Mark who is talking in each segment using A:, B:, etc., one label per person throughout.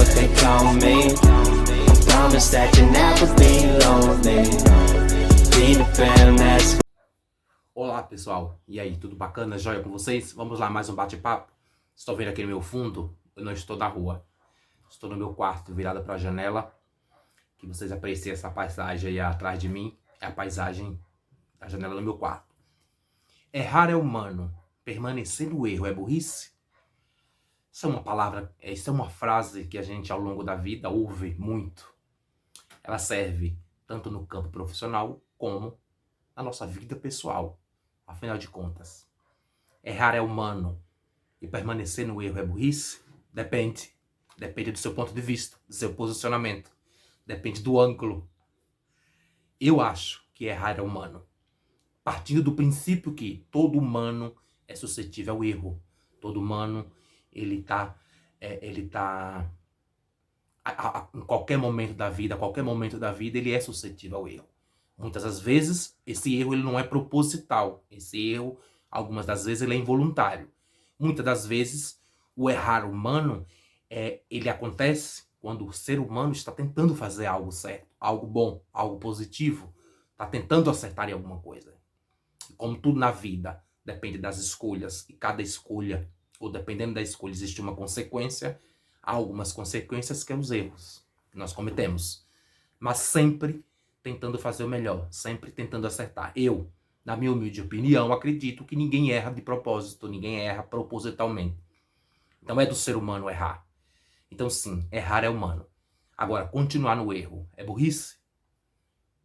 A: what they call me. Promise that you'll never be lonely. Be the fam that's...
B: Olá pessoal, e aí, tudo bacana? Joia com vocês? Vamos lá, mais um bate-papo. Estou vendo aqui no meu fundo, eu não estou na rua. Estou no meu quarto, virado para a janela. Que vocês apreciem essa paisagem aí atrás de mim. É a paisagem da janela do meu quarto. Errar é humano, permanecer no erro é burrice? Isso é uma palavra, isso é uma frase que a gente ao longo da vida ouve muito. Ela serve tanto no campo profissional como na nossa vida pessoal. Afinal de contas, errar é humano e permanecer no erro é burrice? Depende. Depende do seu ponto de vista, do seu posicionamento. Depende do ângulo. Eu acho que errar é humano. Partindo do princípio que todo humano é suscetível ao erro. Todo humano, ele tá em qualquer momento da vida, a qualquer momento da vida, ele é suscetível ao erro. Muitas das vezes, esse erro ele não é proposital. Esse erro, algumas das vezes, ele é involuntário. Muitas das vezes, o errar humano, ele acontece quando o ser humano está tentando fazer algo certo, algo bom, algo positivo. Está tentando acertar em alguma coisa. Como tudo na vida, depende das escolhas. E cada escolha, ou dependendo da escolha, existe uma consequência. Há algumas consequências que são os erros que nós cometemos. Mas sempre tentando fazer o melhor, sempre tentando acertar. Eu, na minha humilde opinião, acredito que ninguém erra de propósito, ninguém erra propositalmente. Então é do ser humano errar. Então sim, errar é humano. Agora, continuar no erro é burrice?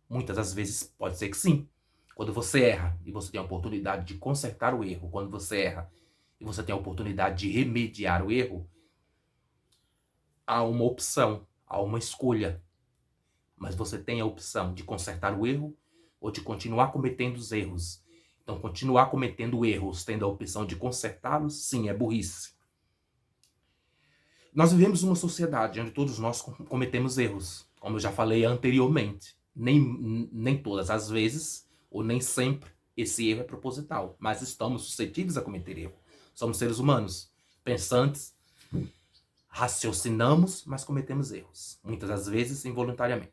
B: Muitas das vezes pode ser que sim. Quando você erra e você tem a oportunidade de consertar o erro, quando você erra e você tem a oportunidade de remediar o erro, há uma opção, há uma escolha. Mas você tem a opção de consertar o erro ou de continuar cometendo os erros. Então, continuar cometendo erros, tendo a opção de consertá-los, sim, é burrice. Nós vivemos uma sociedade onde todos nós cometemos erros, como eu já falei anteriormente. Nem todas as vezes, ou nem sempre, esse erro é proposital. Mas estamos suscetíveis a cometer erro. Somos seres humanos, pensantes, raciocinamos, mas cometemos erros. Muitas das vezes, involuntariamente.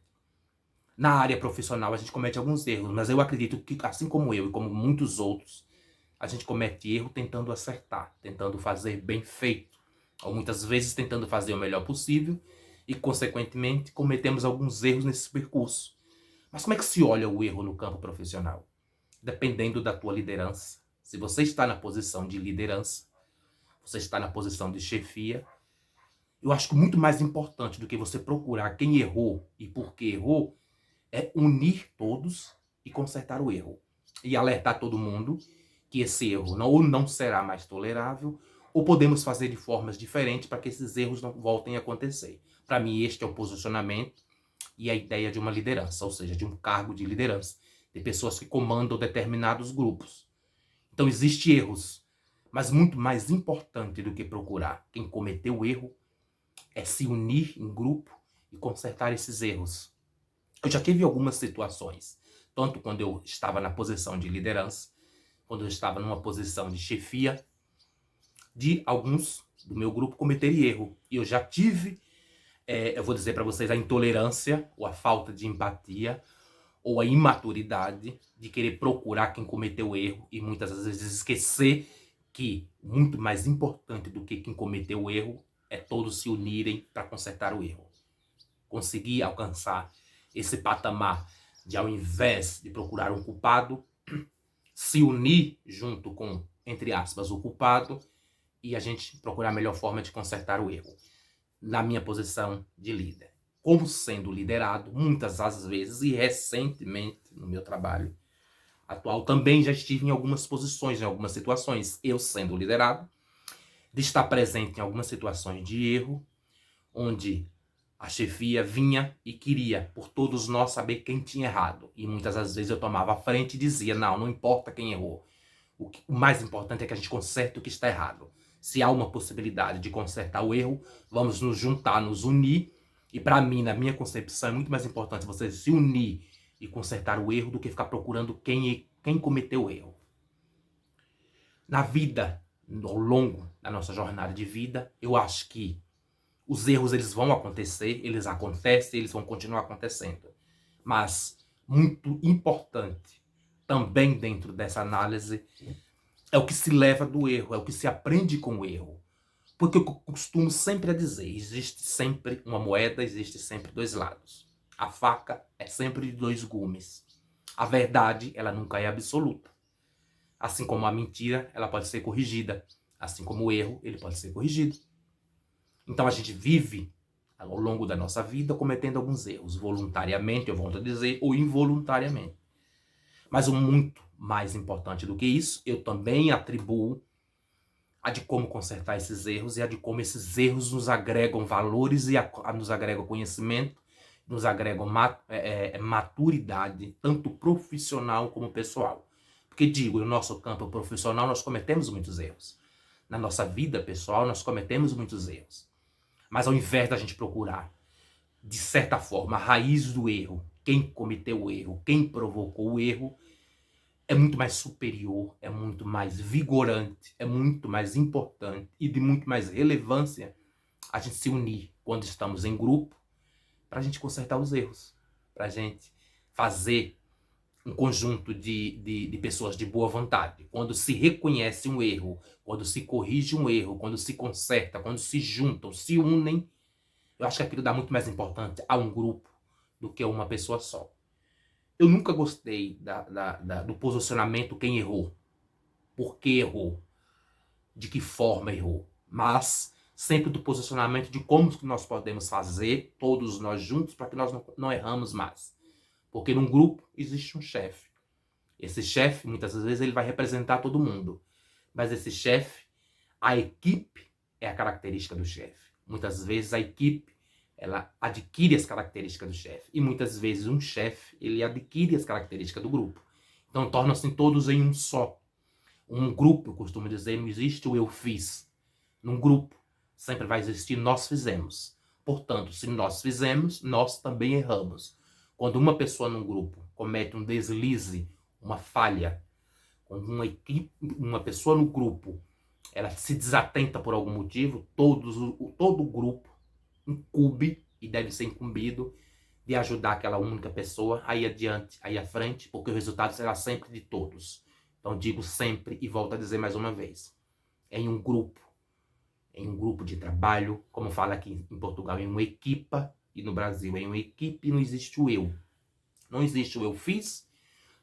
B: Na área profissional, a gente comete alguns erros, mas eu acredito que, assim como eu e como muitos outros, a gente comete erro tentando acertar, tentando fazer bem feito, ou muitas vezes tentando fazer o melhor possível e, consequentemente, cometemos alguns erros nesse percurso. Mas como é que se olha o erro no campo profissional? Dependendo da tua liderança. Se você está na posição de liderança, você está na posição de chefia, eu acho que muito mais importante do que você procurar quem errou e por que errou, é unir todos e consertar o erro. E alertar todo mundo que esse erro não será mais tolerável, ou podemos fazer de formas diferentes para que esses erros não voltem a acontecer. Para mim, este é o posicionamento e a ideia de uma liderança, ou seja, de um cargo de liderança, de pessoas que comandam determinados grupos. Então, existem erros, mas muito mais importante do que procurar quem cometeu o erro é se unir em grupo e consertar esses erros. Eu já tive algumas situações, tanto quando eu estava na posição de liderança, quando eu estava numa posição de chefia, de alguns do meu grupo cometerem erro. E eu já tive, eu vou dizer para vocês, a intolerância, ou a falta de empatia, ou a imaturidade de querer procurar quem cometeu o erro e muitas vezes esquecer que muito mais importante do que quem cometeu o erro é todos se unirem para consertar o erro. Conseguir alcançar esse patamar de, ao invés de procurar um culpado, se unir junto com, entre aspas, o culpado e a gente procurar a melhor forma de consertar o erro. Na minha posição de líder. Como sendo liderado, muitas das vezes, e recentemente no meu trabalho atual, também já estive em algumas posições, em algumas situações, eu sendo liderado, de estar presente em algumas situações de erro, onde a chefia vinha e queria, por todos nós, saber quem tinha errado. E muitas das vezes eu tomava a frente e dizia, não importa quem errou. O mais importante é que a gente conserte o que está errado. Se há uma possibilidade de consertar o erro, vamos nos juntar, nos unir. E para mim, na minha concepção, é muito mais importante você se unir e consertar o erro do que ficar procurando quem cometeu o erro. Na vida, ao longo da nossa jornada de vida, eu acho que Os erros, eles vão acontecer, eles acontecem, eles vão continuar acontecendo. Mas, muito importante, também dentro dessa análise, é o que se leva do erro, é o que se aprende com o erro. Porque eu costumo sempre a dizer, existe sempre uma moeda, existe sempre dois lados. A faca é sempre de dois gumes. A verdade, ela nunca é absoluta. Assim como a mentira, ela pode ser corrigida. Assim como o erro, ele pode ser corrigido. Então a gente vive, ao longo da nossa vida, cometendo alguns erros. Voluntariamente, eu volto a dizer, ou involuntariamente. Mas o muito mais importante do que isso, eu também atribuo a de como consertar esses erros e a de como esses erros nos agregam valores e nos agregam conhecimento, nos agregam maturidade, tanto profissional como pessoal. Porque digo, no nosso campo profissional nós cometemos muitos erros. Na nossa vida pessoal nós cometemos muitos erros. Mas ao invés da gente procurar, de certa forma, a raiz do erro, quem cometeu o erro, quem provocou o erro, é muito mais superior, é muito mais vigorante, é muito mais importante e de muito mais relevância a gente se unir quando estamos em grupo para a gente consertar os erros, para a gente fazer um conjunto de pessoas de boa vontade. Quando se reconhece um erro, quando se corrige um erro, quando se conserta, quando se juntam, se unem, eu acho que aquilo dá muito mais importância a um grupo do que a uma pessoa só. Eu nunca gostei do posicionamento quem errou, por que errou, de que forma errou, mas sempre do posicionamento de como que nós podemos fazer, todos nós juntos, para que nós não erramos mais. Porque num grupo existe um chefe. Esse chefe, muitas vezes, ele vai representar todo mundo. Mas esse chefe, a equipe é a característica do chefe. Muitas vezes a equipe, ela adquire as características do chefe. E muitas vezes um chefe, ele adquire as características do grupo. Então tornam-se todos em um só. Um grupo, eu costumo dizer, não existe o eu fiz. Num grupo, sempre vai existir nós fizemos. Portanto, se nós fizemos, nós também erramos. Quando uma pessoa num grupo comete um deslize, uma falha, quando uma pessoa no grupo, ela se desatenta por algum motivo, todo o grupo incumbe e deve ser incumbido de ajudar aquela única pessoa a ir adiante, a ir à frente, porque o resultado será sempre de todos. Então digo sempre e volto a dizer mais uma vez, em um grupo de trabalho, como fala aqui em Portugal, em uma equipa, e no Brasil em uma equipe não existe o eu. Não existe o eu fiz,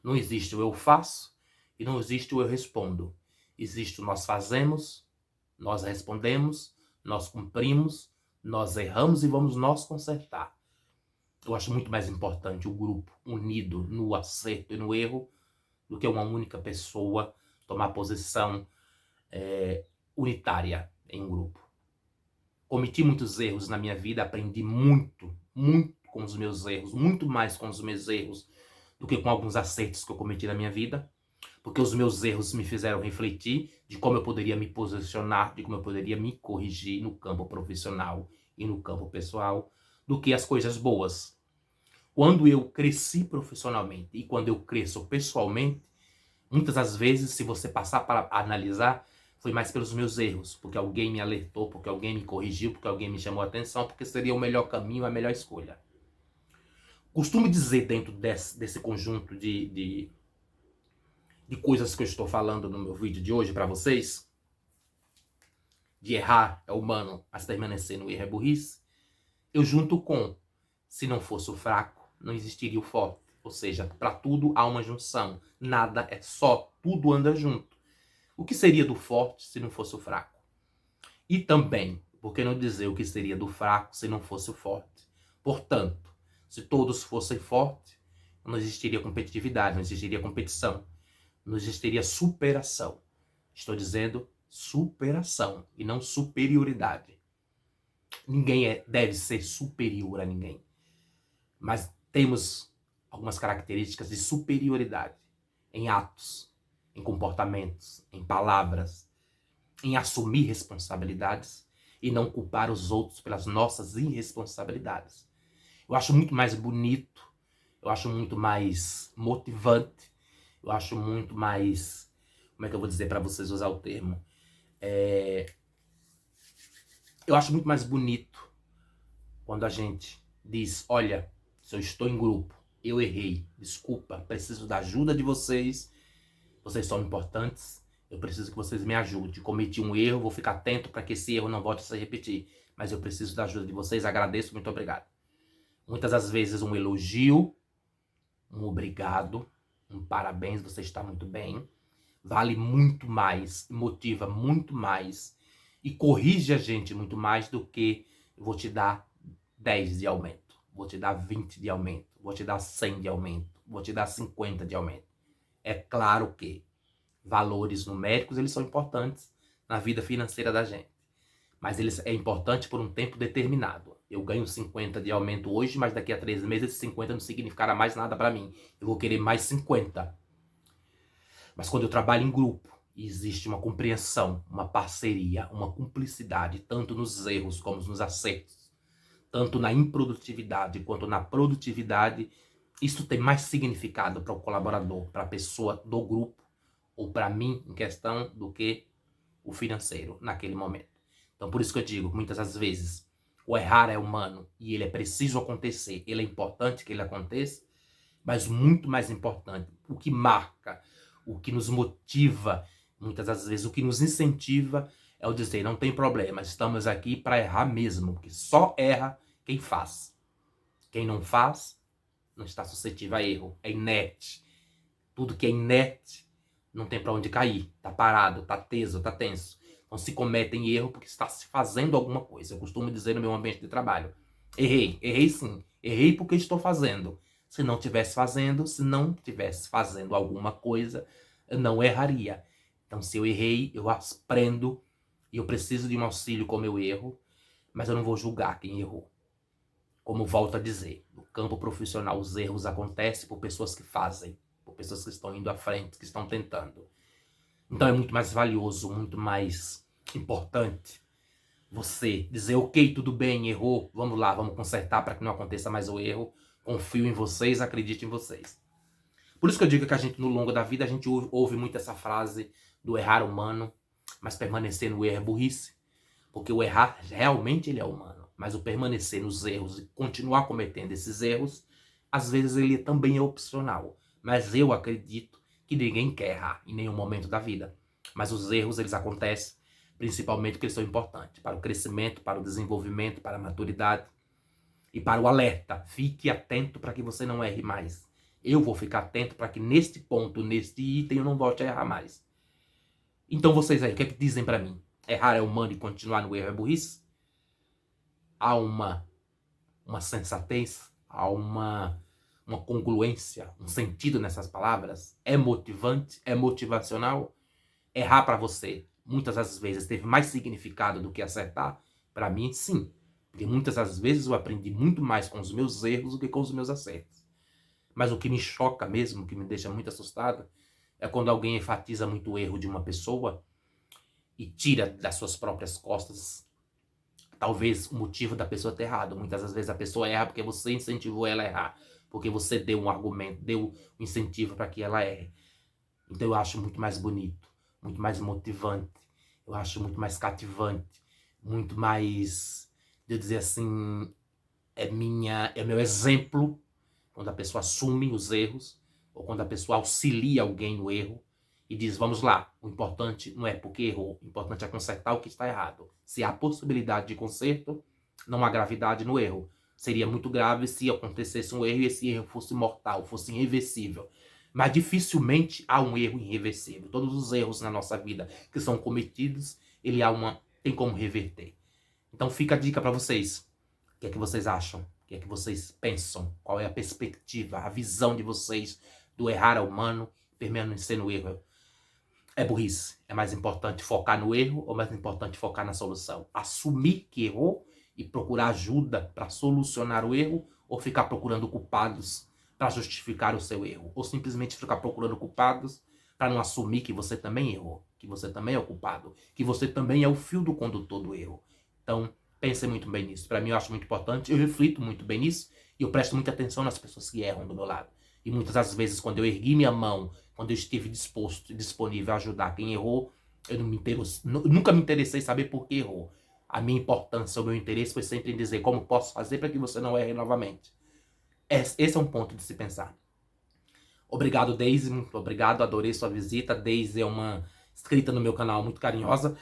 B: não existe o eu faço e não existe o eu respondo. Existe o nós fazemos, nós respondemos, nós cumprimos, nós erramos e vamos nós consertar. Eu acho muito mais importante o grupo unido no acerto e no erro do que uma única pessoa tomar posição unitária em um grupo. Cometi muitos erros na minha vida, aprendi muito com os meus erros, muito mais com os meus erros do que com alguns acertos que eu cometi na minha vida, porque os meus erros me fizeram refletir de como eu poderia me posicionar, de como eu poderia me corrigir no campo profissional e no campo pessoal, do que as coisas boas. Quando eu cresci profissionalmente e quando eu cresço pessoalmente, muitas das vezes, se você passar para analisar, foi mais pelos meus erros, porque alguém me alertou, porque alguém me corrigiu, porque alguém me chamou a atenção, porque seria o melhor caminho, a melhor escolha. Costumo dizer dentro desse conjunto de coisas que eu estou falando no meu vídeo de hoje para vocês, de errar é humano, mas permanecer no erro é burrice, eu junto com, se não fosse o fraco, não existiria o forte. Ou seja, para tudo há uma junção, nada é só, tudo anda junto. O que seria do forte se não fosse o fraco? E também, por que não dizer o que seria do fraco se não fosse o forte? Portanto, se todos fossem fortes, não existiria competitividade, não existiria competição, não existiria superação. Estou dizendo superação e não superioridade. Ninguém deve ser superior a ninguém. Mas temos algumas características de superioridade em atos, em comportamentos, em palavras, em assumir responsabilidades e não culpar os outros pelas nossas irresponsabilidades. Eu acho muito mais bonito, eu acho muito mais motivante, eu acho muito mais, como é que eu vou dizer para vocês usar o termo? Eu acho muito mais bonito quando a gente diz, olha, se eu estou em grupo, eu errei, desculpa, preciso da ajuda de vocês, vocês são importantes, eu preciso que vocês me ajudem. Cometi um erro, vou ficar atento para que esse erro não volte a se repetir, mas eu preciso da ajuda de vocês, agradeço, muito obrigado. Muitas das vezes um elogio, um obrigado, um parabéns, você está muito bem, vale muito mais, motiva muito mais e corrige a gente muito mais do que eu vou te dar 10 de aumento, vou te dar 20 de aumento, vou te dar 100 de aumento, vou te dar 50 de aumento. É claro que valores numéricos, eles são importantes na vida financeira da gente, mas eles é importante por um tempo determinado. Eu ganho 50 de aumento hoje, mas daqui a 3 meses esse 50 não significará mais nada para mim. Eu vou querer mais 50. Mas quando eu trabalho em grupo, existe uma compreensão, uma parceria, uma cumplicidade, tanto nos erros como nos acertos, tanto na improdutividade quanto na produtividade, isso tem mais significado para o colaborador, para a pessoa do grupo, ou para mim em questão, do que o financeiro naquele momento. Então por isso que eu digo, muitas das vezes, o errar é humano e ele é preciso acontecer, ele é importante que ele aconteça, mas muito mais importante, o que marca, o que nos motiva, muitas das vezes o que nos incentiva é o dizer, não tem problema, estamos aqui para errar mesmo, porque só erra quem faz. Quem não faz, não está suscetível a erro, é inerte. Tudo que é inerte não tem para onde cair, está parado, está teso, está tenso. Então se cometem erro porque está se fazendo alguma coisa. Eu costumo dizer no meu ambiente de trabalho, errei sim, errei porque estou fazendo. Se não tivesse fazendo alguma coisa, eu não erraria. Então se eu errei, eu aprendo e eu preciso de um auxílio com o meu erro, mas eu não vou julgar quem errou. Como volto a dizer, no campo profissional os erros acontecem por pessoas que fazem, por pessoas que estão indo à frente, que estão tentando. Então é muito mais valioso, muito mais importante você dizer, ok, tudo bem, errou, vamos lá, vamos consertar para que não aconteça mais o erro, confio em vocês, acredito em vocês. Por isso que eu digo que a gente, no longo da vida, a gente ouve muito essa frase do errar humano, mas permanecer no erro é burrice, porque o errar realmente ele é humano, mas o permanecer nos erros e continuar cometendo esses erros, às vezes ele também é opcional. Mas eu acredito que ninguém quer errar em nenhum momento da vida. Mas os erros, eles acontecem, principalmente porque eles são importantes para o crescimento, para o desenvolvimento, para a maturidade e para o alerta. Fique atento para que você não erre mais. Eu vou ficar atento para que neste ponto, neste item, eu não volte a errar mais. Então vocês aí, o que é que dizem para mim? Errar é humano e continuar no erro é burrice? Há uma sensatez, há uma congruência, um sentido nessas palavras? É motivante? É motivacional? Errar para você, muitas das vezes, teve mais significado do que acertar? Para mim, sim. Porque muitas das vezes eu aprendi muito mais com os meus erros do que com os meus acertos. Mas o que me choca mesmo, o que me deixa muito assustado, é quando alguém enfatiza muito o erro de uma pessoa e tira das suas próprias costas, talvez, o motivo da pessoa ter errado. Muitas das vezes a pessoa erra porque você incentivou ela a errar, porque você deu um argumento, deu um incentivo para que ela erre. Então eu acho muito mais bonito, muito mais motivante, eu acho muito mais cativante, muito mais, de eu dizer assim, é meu exemplo, quando a pessoa assume os erros, ou quando a pessoa auxilia alguém no erro, e diz, vamos lá, o importante não é porque errou, o importante é consertar o que está errado. Se há possibilidade de conserto, não há gravidade no erro. Seria muito grave se acontecesse um erro e esse erro fosse mortal, fosse irreversível. Mas dificilmente há um erro irreversível. Todos os erros na nossa vida que são cometidos, tem como reverter. Então fica a dica para vocês. O que é que vocês acham? O que é que vocês pensam? Qual é a perspectiva, a visão de vocês do errar humano, permanecer no erro? É burrice. É mais importante focar no erro ou mais importante focar na solução? Assumir que errou e procurar ajuda para solucionar o erro, ou ficar procurando culpados para justificar o seu erro? Ou simplesmente ficar procurando culpados para não assumir que você também errou, que você também é o culpado, que você também é o fio do condutor do erro? Então, pense muito bem nisso. Para mim, eu acho muito importante, eu reflito muito bem nisso e eu presto muita atenção nas pessoas que erram do meu lado. E muitas das vezes, quando eu ergui minha mão, quando eu estive disposto e disponível a ajudar quem errou, eu nunca me interessei em saber por que errou. A minha importância, o meu interesse foi sempre em dizer como posso fazer para que você não erre novamente. Esse é um ponto de se pensar. Obrigado, Daisy, muito obrigado, adorei sua visita. Daisy é uma inscrita no meu canal muito carinhosa,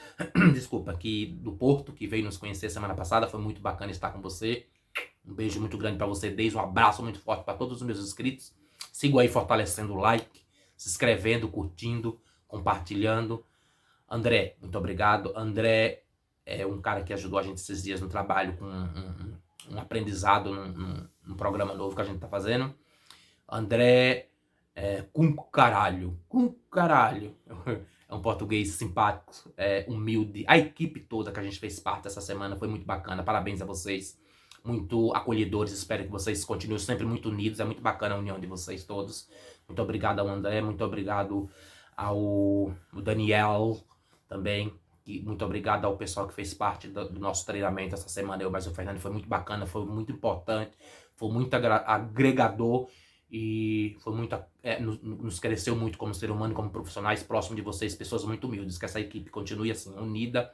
B: desculpa, aqui do Porto, que veio nos conhecer semana passada, foi muito bacana estar com você. Um beijo muito grande para você, Daisy, um abraço muito forte para todos os meus inscritos. Sigo aí fortalecendo o like, se inscrevendo, curtindo, compartilhando. André, muito obrigado. André é um cara que ajudou a gente esses dias no trabalho com um aprendizado num programa novo que a gente tá fazendo. André com caralho. É um português simpático, humilde. A equipe toda que a gente fez parte essa semana foi muito bacana. Parabéns a vocês. Muito acolhedores. Espero que vocês continuem sempre muito unidos. É muito bacana a união de vocês todos. Muito obrigado ao André. Muito obrigado ao Daniel também. E muito obrigado ao pessoal que fez parte do nosso treinamento essa semana. Eu, mas o Fernando, foi muito bacana. Foi muito importante. Foi muito agregador. E foi muito, nos cresceu muito como ser humano, como profissionais, próximo de vocês, pessoas muito humildes. Que essa equipe continue assim, unida,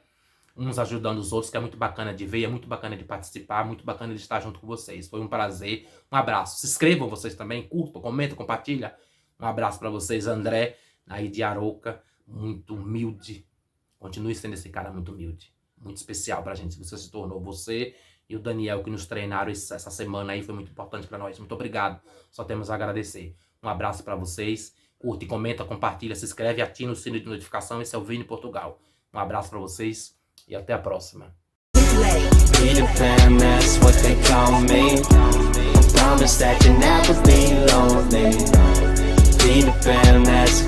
B: uns ajudando os outros, que é muito bacana de ver, é muito bacana de participar, muito bacana de estar junto com vocês. Foi um prazer, um abraço. Se inscrevam vocês também, curtam, comentam, compartilham. Um abraço para vocês, André, aí de Arouca, muito humilde. Continue sendo esse cara muito humilde, muito especial pra gente. Você se tornou, você e o Daniel, que nos treinaram essa semana aí, foi muito importante para nós. Muito obrigado. Só temos a agradecer. Um abraço para vocês. Curte, comenta, compartilha, se inscreve, ativa o sino de notificação. Esse é o Vini Portugal. Um abraço para vocês e até a próxima.
A: Be the fam, that's what they call me. Promise that you never be lonely. Be the fam, that's